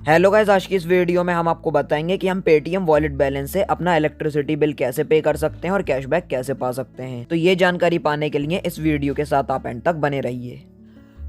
Hello guys, आज की इस वीडियो में हम आपको बताएंगे कि हम पेटीएम वॉलेट बैलेंस से अपना इलेक्ट्रिसिटी बिल कैसे पे कर सकते हैं और कैशबैक कैसे पा सकते हैं। तो ये जानकारी पाने के लिए इस वीडियो के साथ आप एंड तक बने रहिए।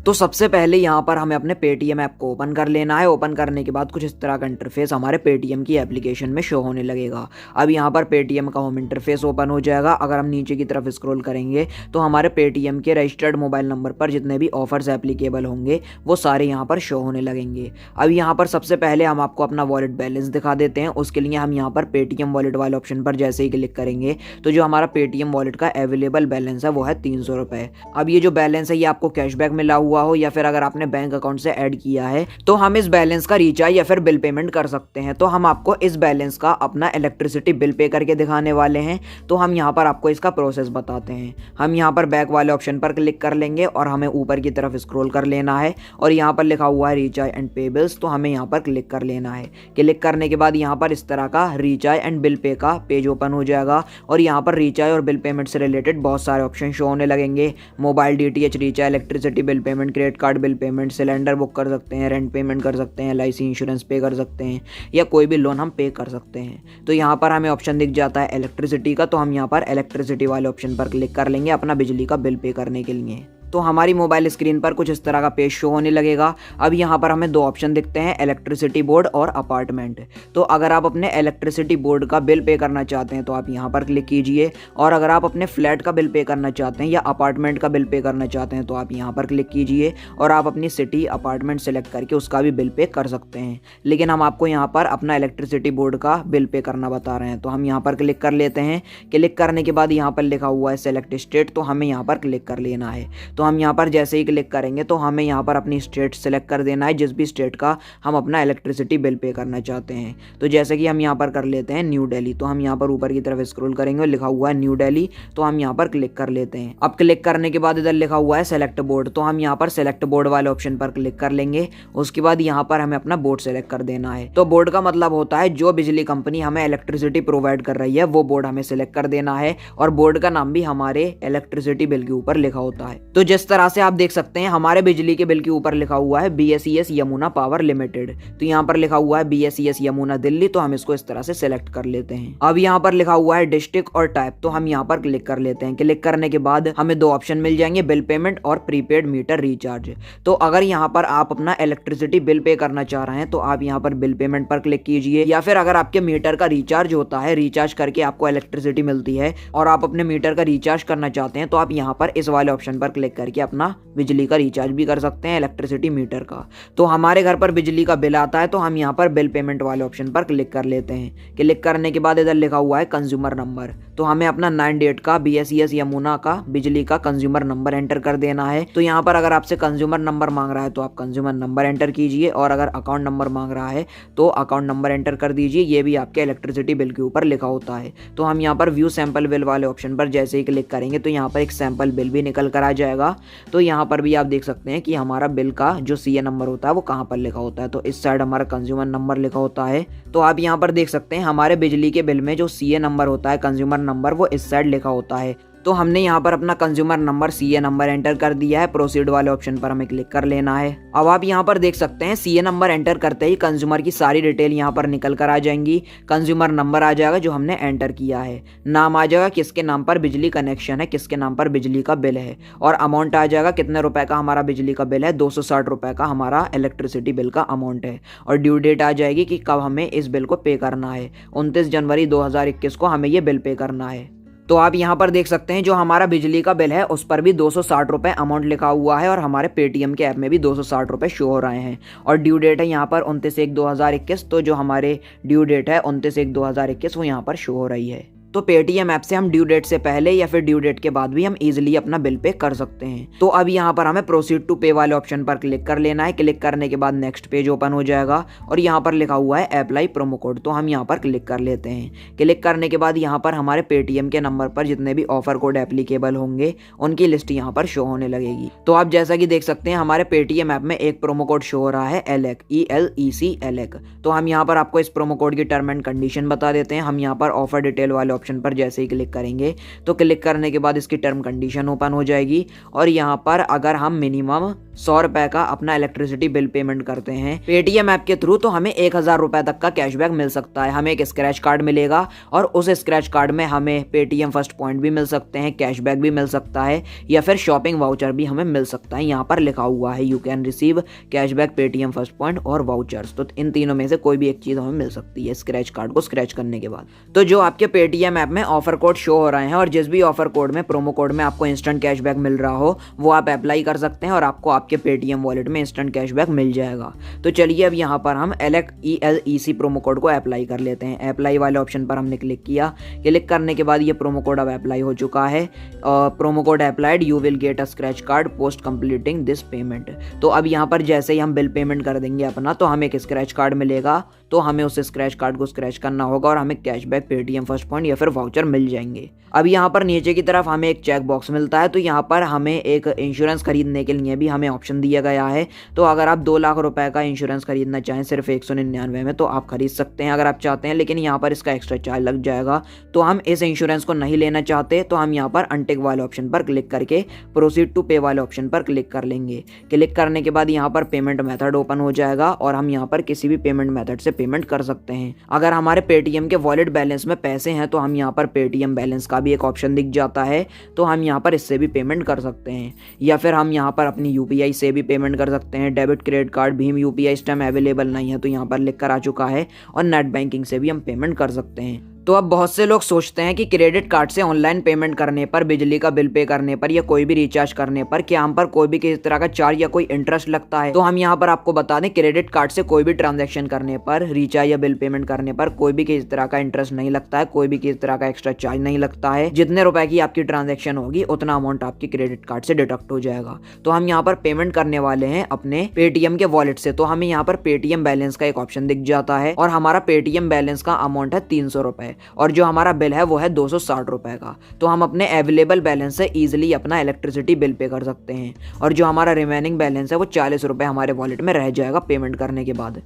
तो सबसे पहले यहाँ पर हमें अपने पेटीएम ऐप को ओपन कर लेना है। ओपन करने के बाद कुछ इस तरह का इंटरफेस हमारे पेटीएम की एप्लीकेशन में शो होने लगेगा। अब यहाँ पर पेटीएम का होम इंटरफेस ओपन हो जाएगा। अगर हम नीचे की तरफ स्क्रॉल करेंगे तो हमारे पेटीएम के रजिस्टर्ड मोबाइल नंबर पर जितने भी ऑफर्स एप्लीकेबल होंगे वो सारे यहाँ पर शो होने लगेंगे। अब यहाँ पर सबसे पहले हम आपको अपना वॉलेट बैलेंस दिखा देते हैं। उसके लिए हम यहाँ पर पेटीएम वॉलेट वाले ऑप्शन पर जैसे ही क्लिक करेंगे तो जो हमारा पेटीएम वॉलेट का अवेलेबल बैलेंस है वो है 300 रुपये। अब ये जो बैलेंस है ये आपको कैशबैक मिला हुआ हो या फिर अगर आपने बैंक अकाउंट से ऐड किया है तो हम इस बैलेंस का रिचार्ज या फिर बिल पेमेंट कर सकते हैं। तो हम आपको इस बैलेंस का अपना इलेक्ट्रिसिटी बिल पे करके दिखाने वाले हैं। तो हम यहाँ पर आपको इसका प्रोसेस बताते हैं। हम यहाँ पर बैक वाले ऑप्शन पर क्लिक कर लेंगे और हमें ऊपर की तरफ स्क्रॉल कर लेना है और यहाँ पर लिखा हुआ है रिचार्ज एंड पे बिल्स, तो हमें यहाँ पर क्लिक कर लेना है। क्लिक करने के बाद यहाँ पर इस तरह का रिचार्ज एंड बिल पे का पेज ओपन हो जाएगा और यहाँ पर रिचार्ज और बिल पेमेंट से रिलेटेड बहुत सारे ऑप्शन शो होने लगेंगे। Mobile DTH recharge, electricity bill payment, credit card bill payment, cylinder book कर सकते हैं, रेंट पेमेंट कर सकते हैं, LIC इंश्योरेंस पे कर सकते हैं या कोई भी लोन हम पे कर सकते हैं। तो यहाँ पर हमें ऑप्शन दिख जाता है इलेक्ट्रिसिटी का, तो हम यहाँ पर इलेक्ट्रिसिटी वाले ऑप्शन पर क्लिक कर लेंगे अपना बिजली का बिल पे करने के लिए। तो हमारी मोबाइल स्क्रीन पर कुछ इस तरह का पेज शो होने लगेगा। अब यहाँ पर हमें दो ऑप्शन दिखते हैं, इलेक्ट्रिसिटी बोर्ड और अपार्टमेंट। तो अगर आप अपने इलेक्ट्रिसिटी बोर्ड का बिल पे करना चाहते हैं तो आप यहाँ पर क्लिक कीजिए, और अगर आप अपने फ्लैट का बिल पे करना चाहते हैं या अपार्टमेंट का बिल पे करना चाहते हैं तो आप यहाँ पर क्लिक कीजिए और आप अपनी सिटी अपार्टमेंट सेलेक्ट करके उसका भी बिल पे कर सकते हैं। लेकिन हम आपको यहाँ पर अपना इलेक्ट्रिसिटी बोर्ड का बिल पे करना बता रहे हैं, तो हम यहाँ पर क्लिक कर लेते हैं। क्लिक करने के बाद यहाँ पर लिखा हुआ है सेलेक्ट स्टेट, तो हमें यहाँ पर क्लिक कर लेना है। तो हम यहाँ पर जैसे ही क्लिक करेंगे तो हमें यहाँ पर अपनी स्टेट सेलेक्ट कर देना है, जिस भी स्टेट का हम अपना इलेक्ट्रिसिटी बिल पे करना चाहते हैं। तो जैसे कि हम यहाँ पर कर लेते हैं न्यू दिल्ली, तो हम यहाँ पर ऊपर की तरफ स्क्रॉल करेंगे और लिखा हुआ है न्यू दिल्ली, तो हम यहाँ पर क्लिक कर लेते हैं। अब क्लिक करने के बाद इधर लिखा हुआ है सेलेक्ट बोर्ड, तो हम यहाँ पर सेलेक्ट बोर्ड वाले ऑप्शन पर क्लिक कर लेंगे। उसके बाद यहाँ पर हमें अपना बोर्ड सेलेक्ट कर देना है। तो बोर्ड का मतलब होता है जो बिजली कंपनी हमें इलेक्ट्रिसिटी प्रोवाइड कर रही है वो बोर्ड हमें सेलेक्ट कर देना है, और बोर्ड का नाम भी हमारे इलेक्ट्रिसिटी बिल के ऊपर लिखा होता है। तो जिस तरह से आप देख सकते हैं हमारे बिजली के बिल के ऊपर लिखा हुआ है BSES यमुना पावर लिमिटेड, तो यहाँ पर लिखा हुआ है BSES यमुना दिल्ली, तो हम इसको इस तरह से सेलेक्ट कर लेते हैं। अब यहाँ पर लिखा हुआ है डिस्ट्रिक्ट और टाइप, तो हम यहाँ पर क्लिक कर लेते हैं। क्लिक करने के बाद हमें दो ऑप्शन मिल जाएंगे, बिल पेमेंट और प्रीपेड मीटर रिचार्ज। तो अगर यहाँ पर आप अपना इलेक्ट्रिसिटी बिल पे करना चाह रहे हैं तो आप यहाँ पर बिल पेमेंट पर क्लिक कीजिए, या फिर अगर आपके मीटर का रिचार्ज होता है, रिचार्ज करके आपको इलेक्ट्रिसिटी मिलती है और आप अपने मीटर का रिचार्ज करना चाहते हैं तो आप यहाँ पर इस वाले ऑप्शन पर क्लिक करके अपना बिजली का रिचार्ज भी कर सकते हैं इलेक्ट्रिसिटी मीटर का। तो हमारे घर पर बिजली का बिल आता है तो हम यहाँ पर बिल पेमेंट वाले ऑप्शन पर क्लिक कर लेते हैं। क्लिक करने के बाद इधर लिखा हुआ है कंज्यूमर नंबर, तो हमें अपना 9 डेट का BSES यमुना का बिजली का कंज्यूमर नंबर एंटर कर देना है। तो यहाँ पर अगर आपसे कंज्यूमर नंबर मांग रहा है तो आप कंज्यूमर नंबर एंटर कीजिए, और अगर अकाउंट नंबर मांग रहा है तो अकाउंट नंबर एंटर कर दीजिए। ये भी आपके इलेक्ट्रिसिटी बिल के ऊपर लिखा होता है। तो हम यहाँ पर व्यू सैंपल बिल वाले ऑप्शन पर जैसे ही क्लिक करेंगे तो यहाँ पर एक सैंपल बिल भी निकल कर आ जाएगा। तो यहाँ पर भी आप देख सकते हैं कि हमारा बिल का जो CA नंबर होता है वो कहाँ पर लिखा होता है। तो इस साइड हमारा कंज्यूमर नंबर लिखा होता है। तो आप यहाँ पर देख सकते हैं हमारे बिजली के बिल में जो CA नंबर होता है, कंज्यूमर नंबर, वो इस साइड लिखा होता है। तो हमने यहाँ पर अपना consumer number CA number enter कर दिया है। प्रोसीड वाले ऑप्शन पर हमें क्लिक कर लेना है। अब आप यहाँ पर देख सकते हैं CA नंबर एंटर करते ही कंज्यूमर की सारी डिटेल यहाँ पर निकल कर आ जाएंगी। कंज्यूमर नंबर आ जाएगा जो हमने एंटर किया है, नाम आ जाएगा किसके नाम पर बिजली कनेक्शन है, किसके नाम पर बिजली का बिल है, और अमाउंट आ जाएगा कितने रुपए का हमारा बिजली का बिल है, 260 रुपए का हमारा इलेक्ट्रिसिटी बिल का अमाउंट है, और ड्यू डेट आ जाएगी कि कब हमें इस बिल को पे करना है, 29 जनवरी 2021 को हमें ये बिल पे करना है। तो आप यहाँ पर देख सकते हैं जो हमारा बिजली का बिल है उस पर भी 260 रुपये अमाउंट लिखा हुआ है, और हमारे पेटीएम के ऐप में भी 260 रुपये शो हो रहे हैं, और ड्यू डेट है यहाँ पर 29/1/2021। तो जो हमारे ड्यू डेट है 29/1/2021 वो यहाँ पर शो हो रही है। तो पेटीएम ऐप से हम ड्यू डेट से पहले या फिर ड्यू डेट के बाद भी हम इजीली अपना बिल पे कर सकते हैं। तो अब यहाँ पर हमें प्रोसीड टू पे वाले ऑप्शन पर क्लिक कर लेना है। क्लिक करने के बाद नेक्स्ट पेज ओपन हो जाएगा और यहाँ पर लिखा हुआ है अप्लाई प्रोमो कोड, तो हम यहाँ पर क्लिक कर लेते हैं। क्लिक करने के बाद यहाँ पर हमारे पेटीएम के नंबर पर जितने भी ऑफर कोड एप्लीकेबल होंगे उनकी लिस्ट यहाँ पर शो होने लगेगी। तो आप जैसा कि देख सकते हैं हमारे पेटीएम ऐप में एक प्रोमो कोड शो हो रहा है ELEC। तो हम यहाँ पर आपको इस प्रोमो कोड की टर्म एंड कंडीशन बता देते हैं। हम यहाँ पर ऑफर डिटेल वाले ऑप्शन पर जैसे ही क्लिक करेंगे तो क्लिक करने के बाद इसकी टर्म कंडीशन ओपन हो जाएगी, और यहाँ पर अगर हम मिनिमम 100 रुपए का अपना इलेक्ट्रिसिटी बिल पेमेंट करते हैं पेटीएम ऐप के थ्रू, तो हमें 1000 रुपए तक का कैशबैक मिल सकता है। हमें एक स्क्रैच कार्ड मिलेगा और उस स्क्रैच कार्ड में हमें पेटीएम फर्स्ट पॉइंट भी मिल सकते हैं, कैशबैक भी मिल सकता है या फिर शॉपिंग वाउचर भी हमें मिल सकता है। यहाँ पर लिखा हुआ है you can receive cashback, Paytm first point और वाउचर्स। तो इन तीनों में से कोई भी एक चीज हमें मिल सकती है स्क्रैच कार्ड को स्क्रैच करने के बाद। तो जो आपके पेटीएम ऐप में ऑफर कोड शो हो रहे हैं और जिस भी ऑफर कोड में, प्रोमो कोड में आपको इंस्टेंट कैशबैक मिल रहा हो, वो आप अप्लाई कर सकते हैं और आपको आपके पेटीएम वॉलेट में इंस्टेंट कैशबैक मिल जाएगा। तो चलिए अब यहाँ पर हम ELEC प्रोमो कोड को अप्लाई कर लेते हैं। अप्लाई वाले ऑप्शन पर हमने क्लिक किया। क्लिक करने के बाद ये प्रोमो कोड अब अप्लाई हो चुका है। Promo code applied, you will get a scratch card post completing this payment. तो अब यहाँ पर जैसे ही हम बिल पेमेंट कर देंगे अपना, तो हमें एक स्क्रैच कार्ड मिलेगा। तो हमें उस स्क्रैच कार्ड को स्क्रैच करना होगा और हमें कैशबैक, पेटीएम फर्स्ट पॉइंट या फिर वाउचर मिल जाएंगे। अब यहाँ पर नीचे की तरफ हमें एक चेक बॉक्स मिलता है। तो यहाँ पर हमें एक इंश्योरेंस खरीदने के लिए भी हमें ऑप्शन दिया गया है। तो अगर आप 2 लाख रुपए का इंश्योरेंस खरीदना चाहें सिर्फ 199 में, तो आप खरीद सकते हैं अगर आप चाहते हैं, लेकिन यहाँ पर इसका एक्स्ट्रा चार्ज लग जाएगा। तो हम इस इंश्योरेंस को नहीं लेना चाहते, तो हम यहाँ पर अनटिक वाले ऑप्शन पर क्लिक करके प्रोसीड टू पे वाले ऑप्शन पर क्लिक कर लेंगे। क्लिक करने के बाद यहाँ पर पेमेंट मेथड ओपन हो जाएगा और हम यहाँ पर किसी भी पेमेंट मेथड से पेमेंट कर सकते हैं। अगर हमारे पेटीएम के वॉलेट बैलेंस में पैसे हैं तो हम यहाँ पर पेटीएम बैलेंस का भी एक ऑप्शन दिख जाता है, तो हम यहाँ पर इससे भी पेमेंट कर सकते हैं या फिर हम यहाँ पर अपनी यूपीआई से भी पेमेंट कर सकते हैं। Debit, credit card, Bhim UPI इस टाइम अवेलेबल नहीं है, तो यहाँ पर लिख कर आ चुका है। और नेट बैंकिंग से भी हम पेमेंट कर सकते हैं। तो अब बहुत से लोग सोचते हैं कि क्रेडिट कार्ड से ऑनलाइन पेमेंट करने पर, बिजली का बिल पे करने पर या कोई भी रिचार्ज करने पर क्या हम पर कोई भी किसी तरह का चार्ज या कोई इंटरेस्ट लगता है। तो हम यहाँ पर आपको बता दें, क्रेडिट कार्ड से कोई भी ट्रांजैक्शन करने पर, रिचार्ज या बिल पेमेंट करने पर कोई भी किसी तरह का इंटरेस्ट नहीं लगता है, कोई भी किसी तरह का एक्स्ट्रा चार्ज नहीं लगता है। जितने रुपए की आपकी ट्रांजेक्शन होगी उतना अमाउंट आपकी क्रेडिट कार्ड से डिडक्ट हो जाएगा। तो हम यहाँ पर पेमेंट करने वाले हैं अपने पेटीएम के वॉलेट से। तो हमें यहाँ पर पेटीएम बैलेंस का एक ऑप्शन दिख जाता है और हमारा पेटीएम बैलेंस का अमाउंट है 300 रुपए और जो हमारा बिल है वो है 260 रुपए का। तो हम अपने अवेलेबल बैलेंस से इजीली अपना इलेक्ट्रिसिटी बिल पे कर सकते हैं और जो हमारा रिमेनिंग बैलेंस है वो 40 रुपए हमारे वॉलेट में रह जाएगा पेमेंट करने के बाद।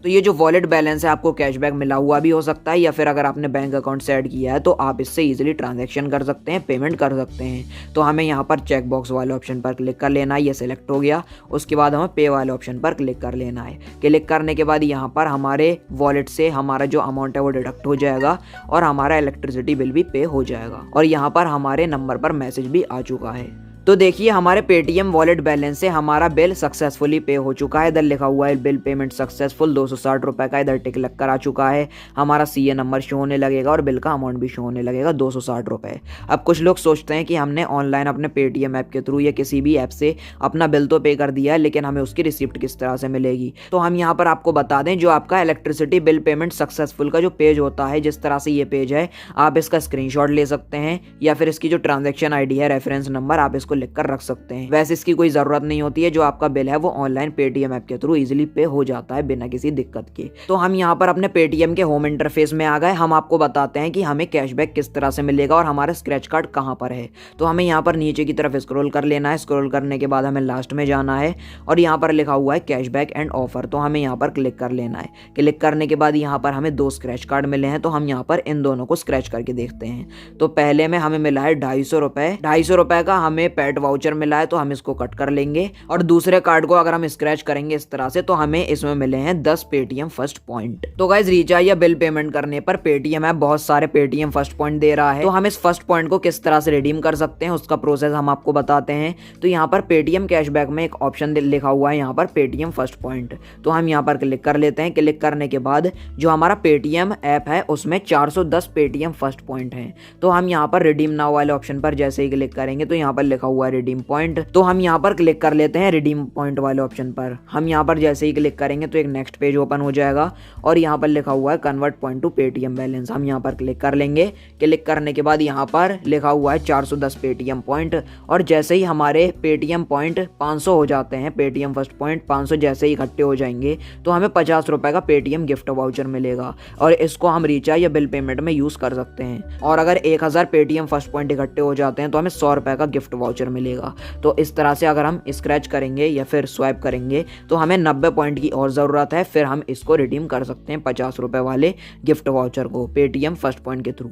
तो ये जो वॉलेट बैलेंस है आपको कैशबैक मिला हुआ भी हो सकता है या फिर अगर आपने बैंक अकाउंट से ऐड किया है तो आप इससे इजीली ट्रांजैक्शन कर सकते हैं, पेमेंट कर सकते हैं। तो हमें यहाँ पर चेक बॉक्स वाले ऑप्शन पर क्लिक कर लेना है, ये सिलेक्ट हो गया। उसके बाद हमें पे वाले ऑप्शन पर क्लिक कर लेना है। क्लिक करने के बाद यहाँ पर हमारे वॉलेट से हमारा जो अमाउंट है वो डिडक्ट हो जाएगा और हमारा इलेक्ट्रिसिटी बिल भी पे हो जाएगा और यहाँ पर हमारे नंबर पर मैसेज भी आ चुका है। तो देखिए हमारे पेटीएम वॉलेट बैलेंस से हमारा बिल सक्सेसफुली पे हो चुका है। इधर लिखा हुआ है बिल पेमेंट सक्सेसफुल, 260 रुपए का इधर टिक लग कर आ चुका है। हमारा सीए नंबर शो होने लगेगा और बिल का अमाउंट भी शो होने लगेगा 260 रुपए। अब कुछ लोग सोचते हैं कि हमने ऑनलाइन अपने पेटीएम ऐप के थ्रू या किसी भी ऐप से अपना बिल तो पे कर दिया है, लेकिन हमें उसकी रिसिप्ट किस तरह से मिलेगी। तो हम यहाँ पर आपको बता दें, जो आपका इलेक्ट्रिसिटी बिल पेमेंट सक्सेसफुल का जो पेज होता है, जिस तरह से ये पेज है, आप इसका स्क्रीनशॉट ले सकते हैं या फिर इसकी जो ट्रांजेक्शन आईडी है, रेफरेंस नंबर, आप इसको लिख कर रख सकते हैं। वैसे इसकी कोई जरूरत नहीं होती है, जो आपका बिल है वो ऑनलाइन पेटीएम ऐप के थ्रू इजीली पे हो जाता है बिना किसी दिक्कत के। तो हम यहाँ पर अपने पेटीएम के होम इंटरफेस में आ गए। हम आपको बताते हैं कि हमें कैशबैक किस तरह से मिलेगा और हमारा स्क्रैच कार्ड कहाँ पर है। तो हमें यहाँ पर नीचे की तरफ स्क्रॉल कर लेना है। स्क्रॉल करने के बाद हमें लास्ट में जाना है और यहाँ पर लिखा हुआ है कैशबैक एंड ऑफर, तो हमें यहाँ पर क्लिक कर लेना है। क्लिक करने के बाद यहाँ पर हमें 2 स्क्रैच कार्ड मिले हैं, तो हम यहाँ पर इन दोनों को स्क्रैच करके देखते हैं। तो पहले में हमें मिला है 250 रुपए, 250 रुपए का हमें पेट वाउचर मिला है, तो हम इसको कट कर लेंगे। और दूसरे कार्ड को अगर हम स्क्रैच करेंगे इस तरह से, तो हमें इसमें मिले हैं 10 पेटीएम फर्स्ट पॉइंट। तो गाइस रिचार्ज या बिल पेमेंट करने पर पेटीएम ऐप बहुत सारे पेटीएम फर्स्ट पॉइंट दे रहा है। तो हम इस फर्स्ट पॉइंट को किस तरह से रिडीम कर सकते हैं उसका प्रोसेस हम आपको बताते हैं। तो यहाँ पर पेटीएम कैशबैक में एक ऑप्शन लिखा हुआ है, यहाँ पर पेटीएम फर्स्ट पॉइंट, तो हम यहाँ पर क्लिक कर लेते हैं। क्लिक करने के बाद जो हमारा पेटीएम ऐप है उसमें 410 पेटीएम फर्स्ट पॉइंट हैं। तो हम यहाँ पर रिडीम नाउ वाले ऑप्शन पर जैसे ही क्लिक करेंगे तो यहाँ पर लिखा हुआ है रिडीम पॉइंट, तो हम यहाँ पर क्लिक कर लेते हैं रिडीम पॉइंट वाले ऑप्शन पर। हम यहाँ पर जैसे ही क्लिक करेंगे तो एक नेक्स्ट पेज ओपन हो जाएगा और यहाँ पर लिखा हुआ है convert point two Paytm balance, हम यहाँ पर क्लिक कर लेंगे। क्लिक करने के बाद यहाँ पर लिखा हुआ है 410 पेटीएम पॉइंट और जैसे ही हमारे पेटीएम पॉइंट 500 हो जाते हैं, पेटीएम फर्स्ट पॉइंट 500 जैसे ही इकट्ठे हो जाएंगे तो हमें 50 रुपए का पेटीएम गिफ्ट वाउचर मिलेगा और इसको हम रिचार्ज या बिल पेमेंट में यूज कर सकते हैं। और अगर 1000 पेटीएम फर्स्ट पॉइंट इकट्ठे हो जाते हैं तो हमें 100 रुपए का गिफ्ट वाउचर मिलेगा। तो इस तरह से अगर हम स्क्रैच करेंगे या फिर स्वाइप करेंगे तो हमें 90 पॉइंट की और ज़रूरत है, फिर हम इसको रिडीम कर सकते हैं 50 रुपए वाले गिफ्ट वाउचर को पेटीएम फर्स्ट पॉइंट के थ्रू।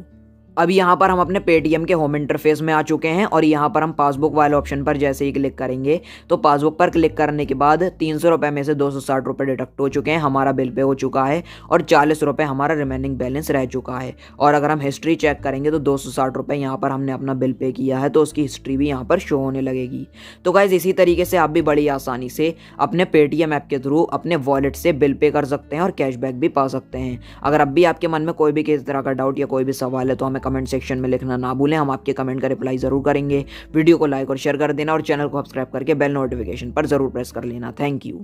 अभी यहाँ पर हम अपने पेटीएम के होम इंटरफेस में आ चुके हैं और यहाँ पर हम पासबुक वाले ऑप्शन पर जैसे ही क्लिक करेंगे तो पासबुक पर क्लिक करने के बाद 300 रुपये में से 260 रुपये डिडक्ट हो चुके हैं, हमारा बिल पे हो चुका है और 40 रुपये हमारा रिमेनिंग बैलेंस रह चुका है। और अगर हम हिस्ट्री चेक करेंगे तो 260 रुपये यहाँ पर हमने अपना बिल पे किया है, तो उसकी हिस्ट्री भी यहाँ पर शो होने लगेगी। तो गाइज इसी तरीके से आप भी बड़ी आसानी से अपने पेटीएम ऐप के थ्रू अपने वॉलेट से बिल पे कर सकते हैं और कैशबैक भी पा सकते हैं। अगर अब भी आपके मन में कोई भी किसी तरह का डाउट या कोई भी सवाल है तो हमें कमेंट सेक्शन में लिखना ना भूलें, हम आपके कमेंट का रिप्लाई जरूर करेंगे। वीडियो को लाइक और शेयर कर देना और चैनल को सब्सक्राइब करके बेल नोटिफिकेशन पर जरूर प्रेस कर लेना। Thank you.